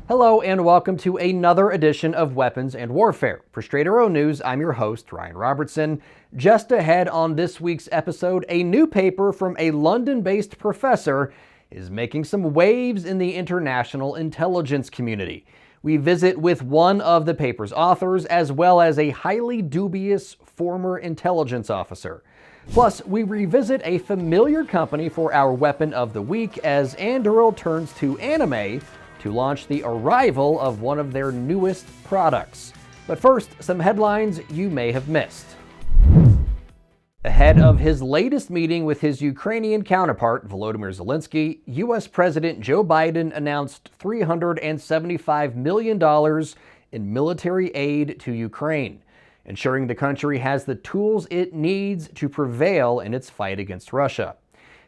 Hello and welcome to another edition of Weapons and Warfare. For Straight Arrow News, I'm your host, Ryan Robertson. Just ahead on this week's episode, a new paper from a London-based professor is making some waves in the international intelligence community. We visit with one of the paper's authors, as well as a highly dubious former intelligence officer. Plus, we revisit a familiar company for our weapon of the week as Anduril turns to anime to launch the arrival of one of their newest products. But first, some headlines you may have missed. Ahead of his latest meeting with his Ukrainian counterpart, Volodymyr Zelensky, U.S. President Joe Biden announced $375 million in military aid to Ukraine, ensuring the country has the tools it needs to prevail in its fight against Russia.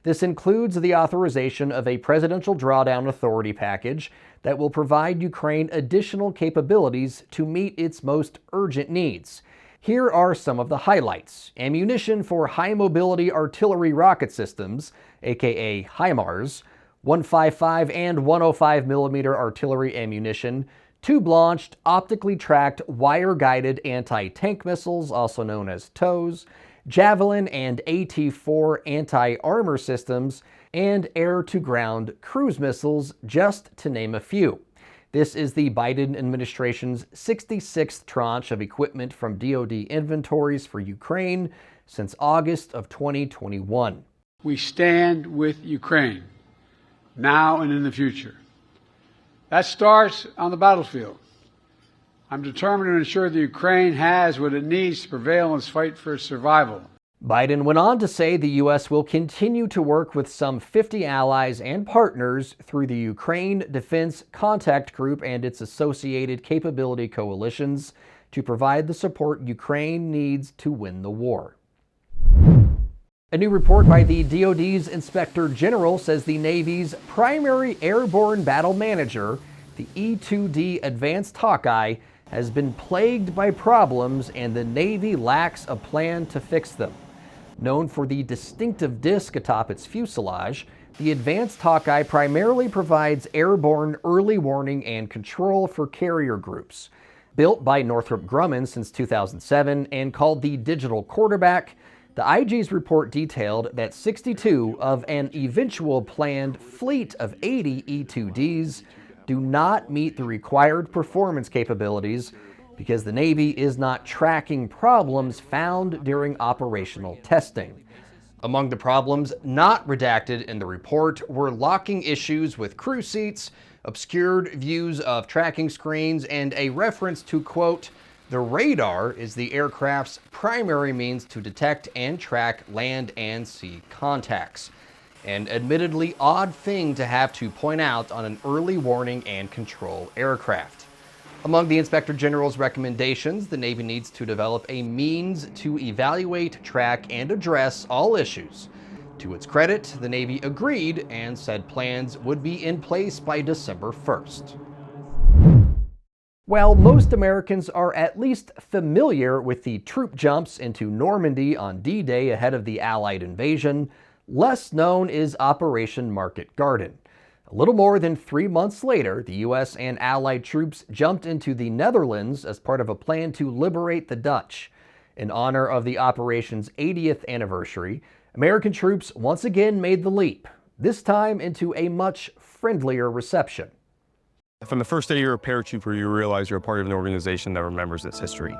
This includes the authorization of a Presidential Drawdown Authority package that will provide Ukraine additional capabilities to meet its most urgent needs. Here are some of the highlights. Ammunition for high-mobility artillery rocket systems, aka HIMARS, 155 and 105 millimeter artillery ammunition, tube-launched, optically tracked, wire-guided anti-tank missiles, also known as TOWs, Javelin and AT-4 anti-armor systems, and air-to-ground cruise missiles, just to name a few. This is the Biden administration's 66th tranche of equipment from DoD inventories for Ukraine since August of 2021. We stand with Ukraine, now and in the future. That starts on the battlefield. I'm determined to ensure that Ukraine has what it needs to prevail in its fight for its survival. Biden went on to say the U.S. will continue to work with some 50 allies and partners through the Ukraine Defense Contact Group and its associated capability coalitions to provide the support Ukraine needs to win the war. A new report by the DoD's Inspector General says the Navy's primary airborne battle manager, the E-2D Advanced Hawkeye, has been plagued by problems and the Navy lacks a plan to fix them. Known for the distinctive disc atop its fuselage, the Advanced Hawkeye primarily provides airborne early warning and control for carrier groups. Built by Northrop Grumman since 2007 and called the Digital Quarterback, the IG's report detailed that 62 of an eventual planned fleet of 80 E-2Ds do not meet the required performance capabilities because the Navy is not tracking problems found during operational testing. Among the problems not redacted in the report were locking issues with crew seats, obscured views of tracking screens, and a reference to, quote, "The radar is the aircraft's primary means to detect and track land and sea contacts." An admittedly odd thing to have to point out on an early warning and control aircraft. Among the Inspector General's recommendations, the Navy needs to develop a means to evaluate, track, and address all issues. To its credit, the Navy agreed and said plans would be in place by December 1st. While most Americans are at least familiar with the troop jumps into Normandy on D-Day ahead of the Allied invasion, less known is Operation Market Garden. A little more than 3 months later, the U.S. and Allied troops jumped into the Netherlands as part of a plan to liberate the Dutch. In honor of the operation's 80th anniversary, American troops once again made the leap, this time into a much friendlier reception. From the first day you're a paratrooper, you realize you're a part of an organization that remembers its history.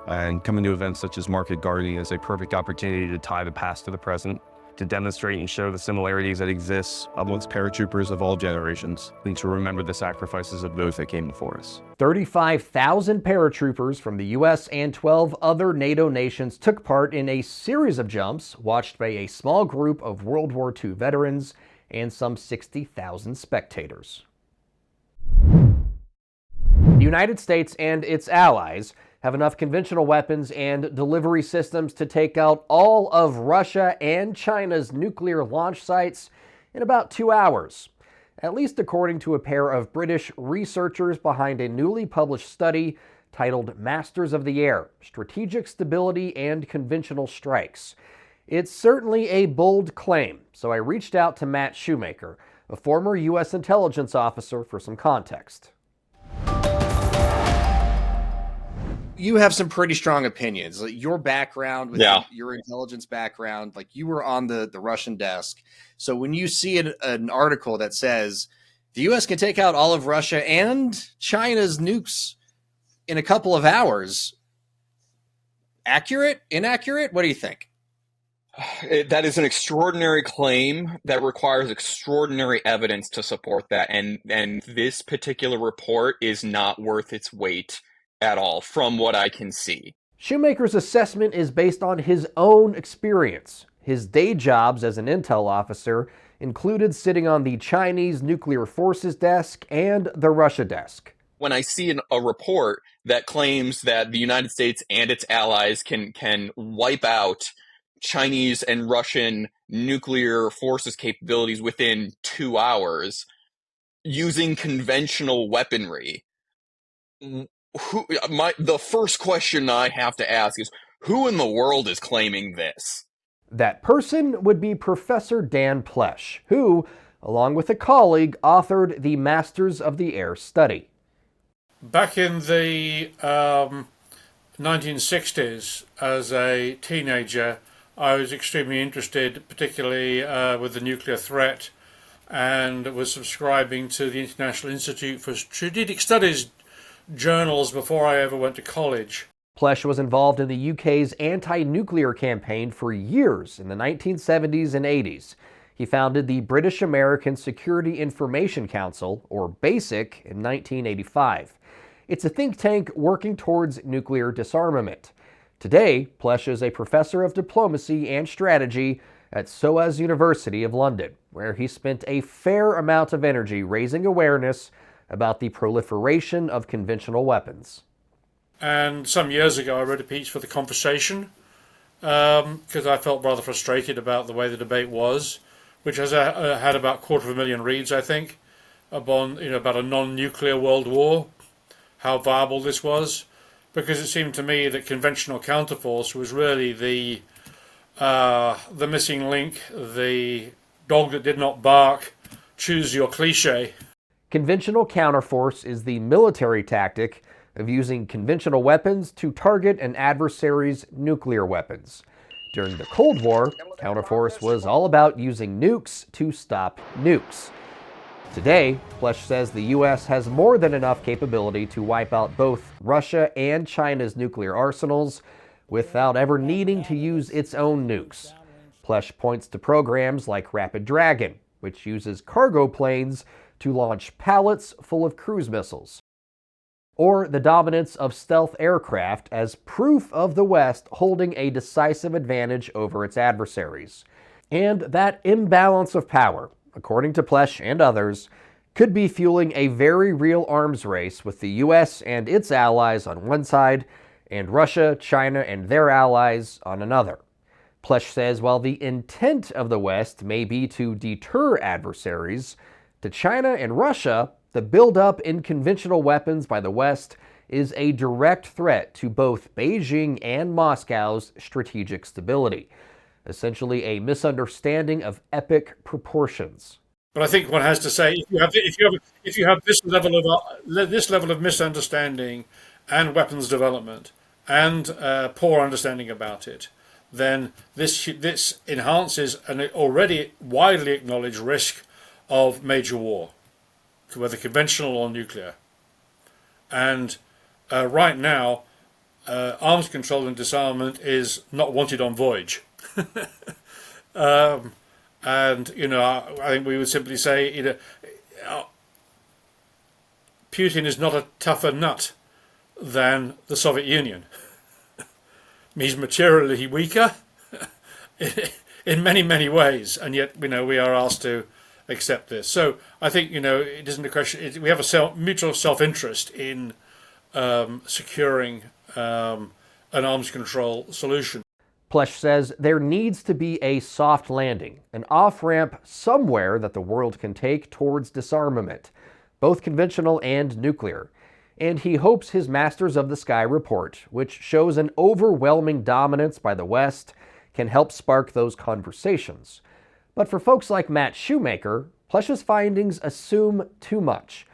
And coming to events such as Market Garden is a perfect opportunity to tie the past to the present, to demonstrate and show the similarities that exist amongst paratroopers of all generations, and to remember the sacrifices of those that came before us. 35,000 paratroopers from the U.S. and 12 other NATO nations took part in a series of jumps watched by a small group of World War II veterans and some 60,000 spectators. The United States and its allies have enough conventional weapons and delivery systems to take out all of Russia and China's nuclear launch sites in about 2 hours, at least according to a pair of British researchers behind a newly published study titled Masters of the Air: Strategic Stability and Conventional Strikes. It's certainly a bold claim, so I reached out to Matt Shoemaker, a former U.S. intelligence officer, for some context. you have some pretty strong opinions. Like your background with Yeah. your intelligence background, like you were on the Russian desk. So when you see an article that says the U.S. can take out all of Russia and China's nukes in a couple of hours, accurate, inaccurate? What do you think? That is an extraordinary claim that requires extraordinary evidence to support that. And this particular report is not worth its weight at all, from what I can see. Shoemaker's assessment is based on his own experience. His day jobs as an intel officer included sitting on the Chinese Nuclear Forces desk and the Russia desk. When I see a report that claims that the United States and its allies can wipe out Chinese and Russian nuclear forces capabilities within 2 hours using conventional weaponry, the first question I have to ask is, who in the world is claiming this? That person would be Professor Dan Plesch, who, along with a colleague, authored the Masters of the Air study. Back in the 1960s, as a teenager, I was extremely interested, particularly with the nuclear threat, and was subscribing to the International Institute for Strategic Studies journals before I ever went to college. Plesch was involved in the UK's anti-nuclear campaign for years in the 1970s and 80s. He founded the British American Security Information Council, or BASIC, in 1985. It's a think tank working towards nuclear disarmament. Today, Plesch is a professor of diplomacy and strategy at SOAS University of London, where he spent a fair amount of energy raising awareness about the proliferation of conventional weapons. And some years ago, I wrote a piece for The Conversation because I felt rather frustrated about the way the debate was, which has had about 250,000 reads, I think, about a non-nuclear world war, how viable this was, because it seemed to me that conventional counterforce was really the missing link, the dog that did not bark, choose your cliche. Conventional counterforce is the military tactic of using conventional weapons to target an adversary's nuclear weapons. During the Cold War, counterforce was all about using nukes to stop nukes. Today, Plesch says the U.S. has more than enough capability to wipe out both Russia and China's nuclear arsenals without ever needing to use its own nukes. Plesch points to programs like Rapid Dragon, which uses cargo planes to launch pallets full of cruise missiles, or the dominance of stealth aircraft as proof of the West holding a decisive advantage over its adversaries. And that imbalance of power, according to Plesch and others, could be fueling a very real arms race with the U.S. and its allies on one side, and Russia, China, and their allies on another. Plesch says while the intent of the West may be to deter adversaries, to China and Russia, the buildup in conventional weapons by the West is a direct threat to both Beijing and Moscow's strategic stability, essentially a misunderstanding of epic proportions. But I think one has to say, if you have this level of misunderstanding and weapons development and poor understanding about it, then this enhances an already widely acknowledged risk of major war, whether conventional or nuclear. And right now, arms control and disarmament is not wanted on voyage. And I think we would simply say, Putin is not a tougher nut than the Soviet Union. He's materially weaker in many, many ways, and yet we are asked to accept this. So I think it isn't a question. We have a mutual self-interest in securing an arms control solution. Plesch says there needs to be a soft landing, an off-ramp somewhere that the world can take towards disarmament, both conventional and nuclear. And he hopes his Masters of the Sky report, which shows an overwhelming dominance by the West, can help spark those conversations. But for folks like Matt Shoemaker, Plesch's findings assume too much,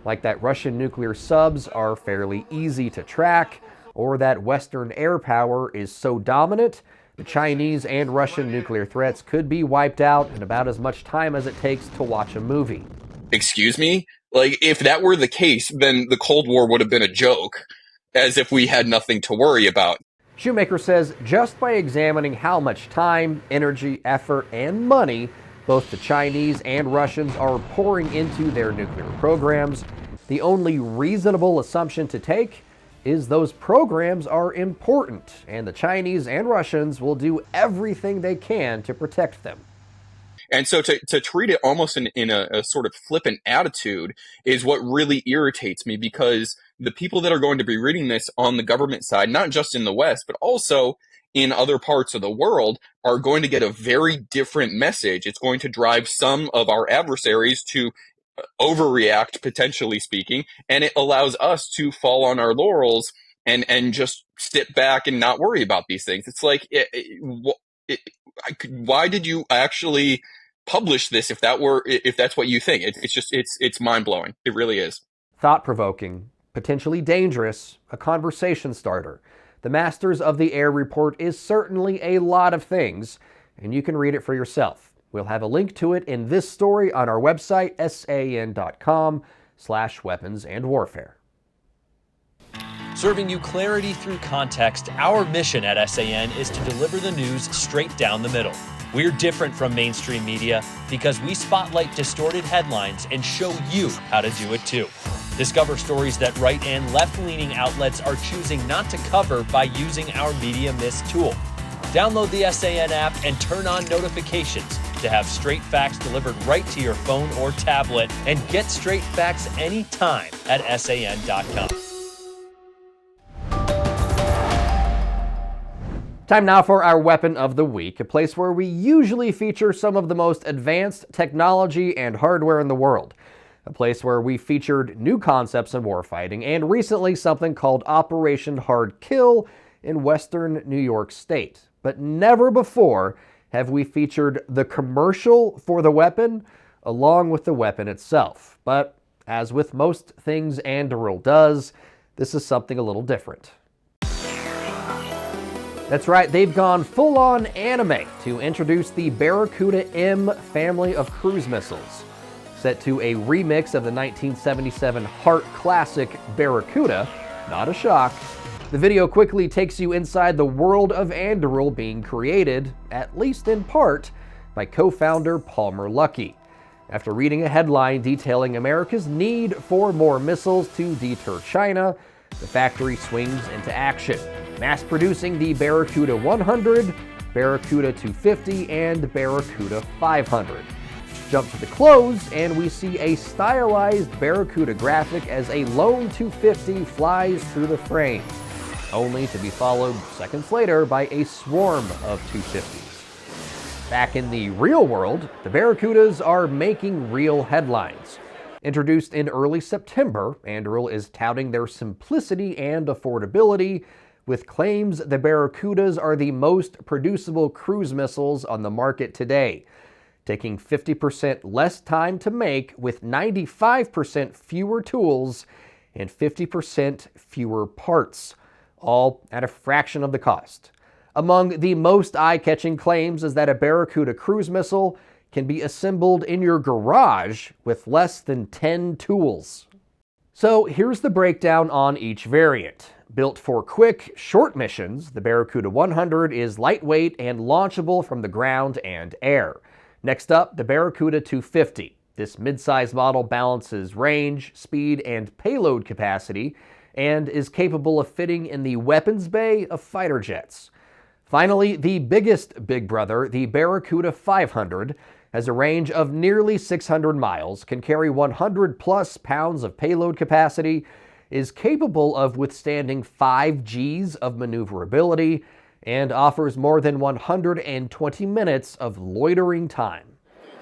like that Russian nuclear subs are fairly easy to track, or that Western air power is so dominant, the Chinese and Russian nuclear threats could be wiped out in about as much time as it takes to watch a movie. Excuse me? Like, if that were the case, then the Cold War would have been a joke, as if we had nothing to worry about. Shoemaker says just by examining how much time, energy, effort, and money both the Chinese and Russians are pouring into their nuclear programs, the only reasonable assumption to take is those programs are important, and the Chinese and Russians will do everything they can to protect them. And so to treat it almost in a sort of flippant attitude is what really irritates me, because the people that are going to be reading this on the government side, not just in the West, but also in other parts of the world, are going to get a very different message. It's going to drive some of our adversaries to overreact, potentially speaking, and it allows us to fall on our laurels and just sit back and not worry about these things. It's like, why did you actually publish this if that's what you think? It's mind-blowing. It really is. Thought-provoking, potentially dangerous, a conversation starter. The Masters of the Air report is certainly a lot of things, and you can read it for yourself. We'll have a link to it in this story on our website, san.com/weaponsandwarfare. Serving you clarity through context, our mission at SAN is to deliver the news straight down the middle. We're different from mainstream media because we spotlight distorted headlines and show you how to do it too. Discover stories that right and left-leaning outlets are choosing not to cover by using our Media Mist tool. Download the SAN app and turn on notifications to have straight facts delivered right to your phone or tablet, and get straight facts anytime at san.com. Time now for our Weapon of the Week, a place where we usually feature some of the most advanced technology and hardware in the world. A place where we featured new concepts in warfighting, and recently something called Operation Hard Kill in western New York State. But never before have we featured the commercial for the weapon along with the weapon itself. But as with most things Anduril does, this is something a little different. That's right, they've gone full-on anime to introduce the Barracuda M family of cruise missiles. Set to a remix of the 1977 Hart classic Barracuda, not a shock, the video quickly takes you inside the world of Anduril being created, at least in part, by co-founder Palmer Luckey. After reading a headline detailing America's need for more missiles to deter China, the factory swings into action, mass-producing the Barracuda 100, Barracuda 250, and Barracuda 500. Jump to the close, and we see a stylized Barracuda graphic as a lone 250 flies through the frame, only to be followed seconds later by a swarm of 250s. Back in the real world, the Barracudas are making real headlines. Introduced in early September, Anduril is touting their simplicity and affordability, with claims the Barracudas are the most producible cruise missiles on the market today, taking 50% less time to make with 95% fewer tools and 50% fewer parts, all at a fraction of the cost. Among the most eye-catching claims is that a Barracuda cruise missile can be assembled in your garage with less than 10 tools. So here's the breakdown on each variant. Built for quick, short missions, the Barracuda 100 is lightweight and launchable from the ground and air. Next up, the Barracuda 250. This mid-size model balances range, speed, and payload capacity, and is capable of fitting in the weapons bay of fighter jets. Finally, the biggest big brother, the Barracuda 500, has a range of nearly 600 miles, can carry 100+ pounds of payload capacity, is capable of withstanding 5 Gs of maneuverability, and offers more than 120 minutes of loitering time.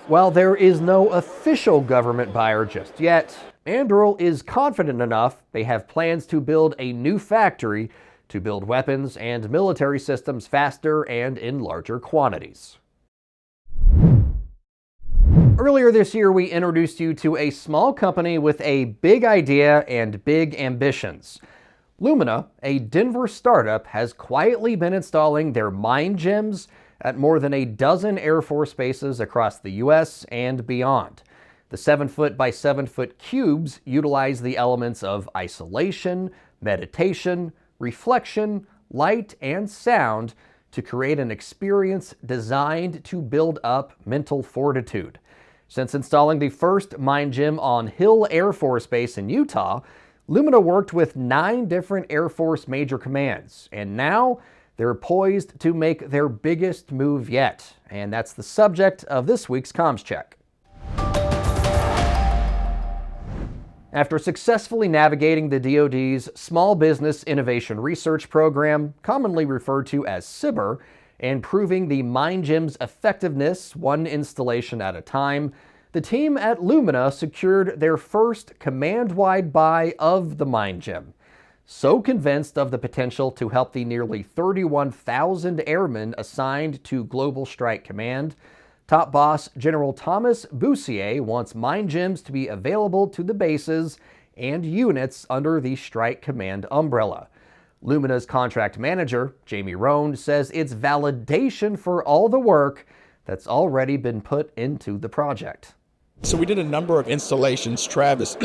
While there is no official government buyer just yet, Anduril is confident enough they have plans to build a new factory to build weapons and military systems faster and in larger quantities. Earlier this year, we introduced you to a small company with a big idea and big ambitions. Lumina, a Denver startup, has quietly been installing their mind gyms at more than a dozen Air Force bases across the U.S. and beyond. The 7-foot by 7-foot cubes utilize the elements of isolation, meditation, reflection, light, and sound to create an experience designed to build up mental fortitude. Since installing the first mind gym on Hill Air Force Base in Utah, Lumina worked with 9 different Air Force major commands, and now they're poised to make their biggest move yet. And that's the subject of this week's Comms Check. After successfully navigating the DoD's Small Business Innovation Research Program, commonly referred to as SBIR, and proving the mind gym's effectiveness one installation at a time, the team at Lumina secured their first command-wide buy of the mind gym. So convinced of the potential to help the nearly 31,000 airmen assigned to Global Strike Command, Top Boss General Thomas Boussier wants mind gyms to be available to the bases and units under the Strike Command umbrella. Lumina's contract manager, Jamie Rohn, says it's validation for all the work that's already been put into the project. So we did a number of installations, Travis,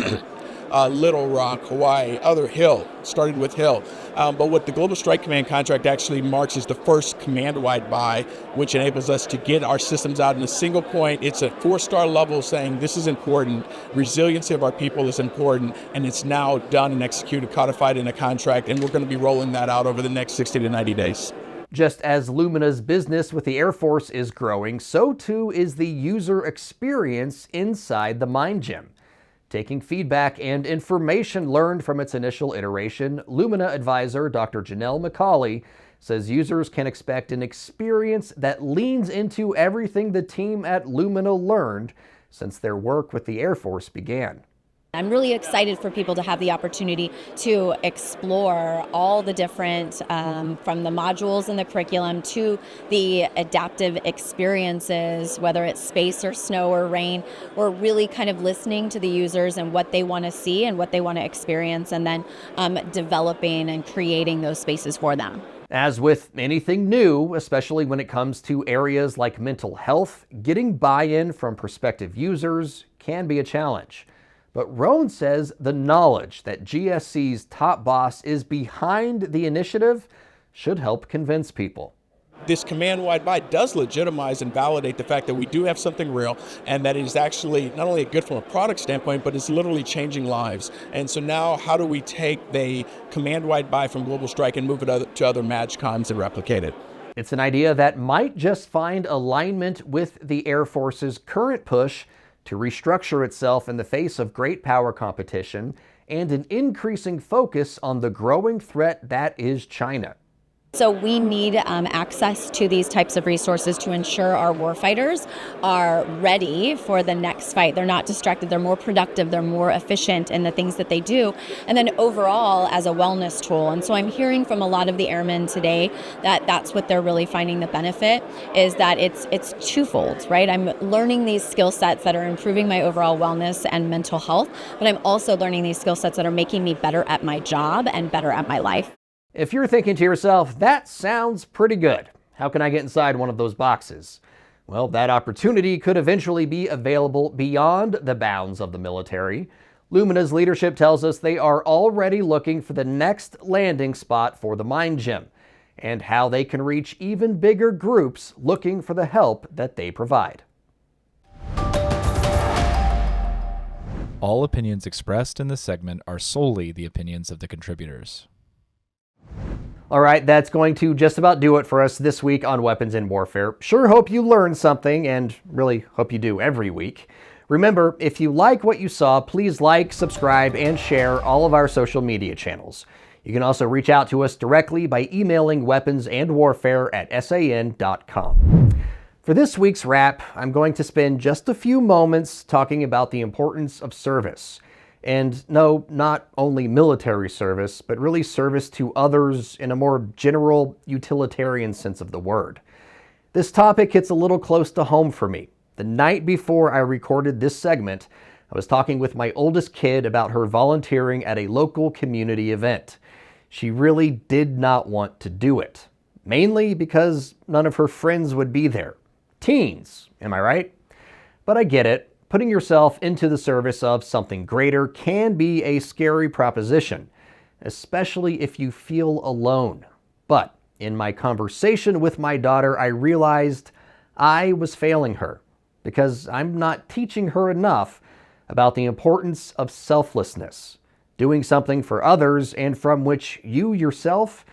Little Rock, Hawaii, other Hill, started with Hill. But what the Global Strike Command contract actually marks is the first command-wide buy, which enables us to get our systems out in a single point. It's a 4-star level saying this is important, resiliency of our people is important, and it's now done and executed, codified in a contract, and we're going to be rolling that out over the next 60 to 90 days. Just as Lumina's business with the Air Force is growing, so too is the user experience inside the mind gym. Taking feedback and information learned from its initial iteration, Lumina advisor Dr. Janelle McCauley says users can expect an experience that leans into everything the team at Lumina learned since their work with the Air Force began. I'm really excited for people to have the opportunity to explore all the different, from the modules in the curriculum to the adaptive experiences, whether it's space or snow or rain. We're really kind of listening to the users and what they want to see and what they want to experience, and then developing and creating those spaces for them. As with anything new, especially when it comes to areas like mental health, getting buy-in from prospective users can be a challenge. But Rohn says the knowledge that GSC's top boss is behind the initiative should help convince people. This command-wide buy does legitimize and validate the fact that we do have something real and that it is actually not only good from a product standpoint, but it's literally changing lives. And so now how do we take the command-wide buy from Global Strike and move it to other MAGCOMs and replicate it? It's an idea that might just find alignment with the Air Force's current push to restructure itself in the face of great power competition and an increasing focus on the growing threat that is China. So we need access to these types of resources to ensure our warfighters are ready for the next fight. They're not distracted, they're more productive, they're more efficient in the things that they do, and then overall as a wellness tool. And so I'm hearing from a lot of the airmen today that that's what they're really finding the benefit, is that it's twofold, right? I'm learning these skill sets that are improving my overall wellness and mental health, but I'm also learning these skill sets that are making me better at my job and better at my life. If you're thinking to yourself, that sounds pretty good, how can I get inside one of those boxes? Well, that opportunity could eventually be available beyond the bounds of the military. Lumina's leadership tells us they are already looking for the next landing spot for the mind gym and how they can reach even bigger groups looking for the help that they provide. All opinions expressed in this segment are solely the opinions of the contributors. All right, that's going to just about do it for us this week on Weapons in Warfare. Sure hope you learned something, and really hope you do every week. Remember, if you like what you saw, please like, subscribe, and share all of our social media channels. You can also reach out to us directly by emailing weaponsandwarfare@san.com. For this week's wrap, I'm going to spend just a few moments talking about the importance of service. And no, not only military service, but really service to others in a more general, utilitarian sense of the word. This topic hits a little close to home for me. The night before I recorded this segment, I was talking with my oldest kid about her volunteering at a local community event. She really did not want to do it, mainly because none of her friends would be there. Teens, am I right? But I get it. Putting yourself into the service of something greater can be a scary proposition, especially if you feel alone. But in my conversation with my daughter, I realized I was failing her because I'm not teaching her enough about the importance of selflessness, doing something for others and from which you yourself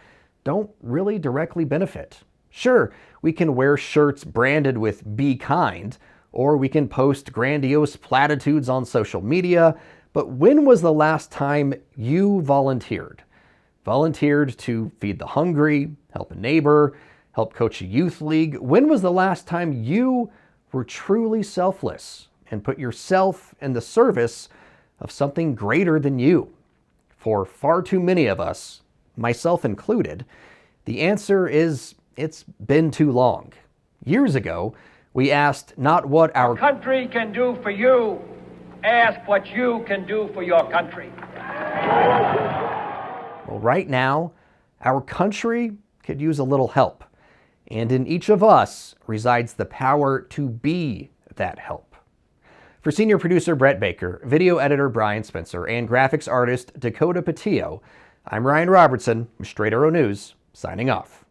don't really directly benefit. Sure, we can wear shirts branded with "Be Kind," or we can post grandiose platitudes on social media, but when was the last time you volunteered? Volunteered to feed the hungry, help a neighbor, help coach a youth league? When was the last time you were truly selfless and put yourself in the service of something greater than you? For far too many of us, myself included, the answer is it's been too long. Years ago, we asked not what our country can do for you, ask what you can do for your country. Well, right now, our country could use a little help. And in each of us resides the power to be that help. For senior producer Brett Baker, video editor Brian Spencer, and graphics artist Dakota Patillo, I'm Ryan Robertson, Straight Arrow News, signing off.